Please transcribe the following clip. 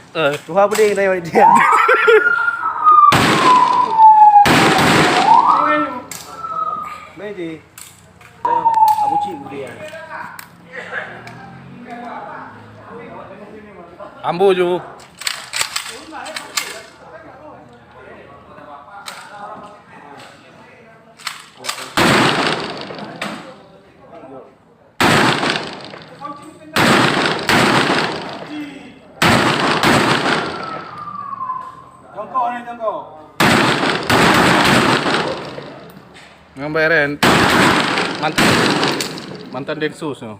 Tuha bening na yun dia. Medi. Abu cik dia. Ambo ju. Jongkok ni jongkok. Ngambayan mantan Densus no.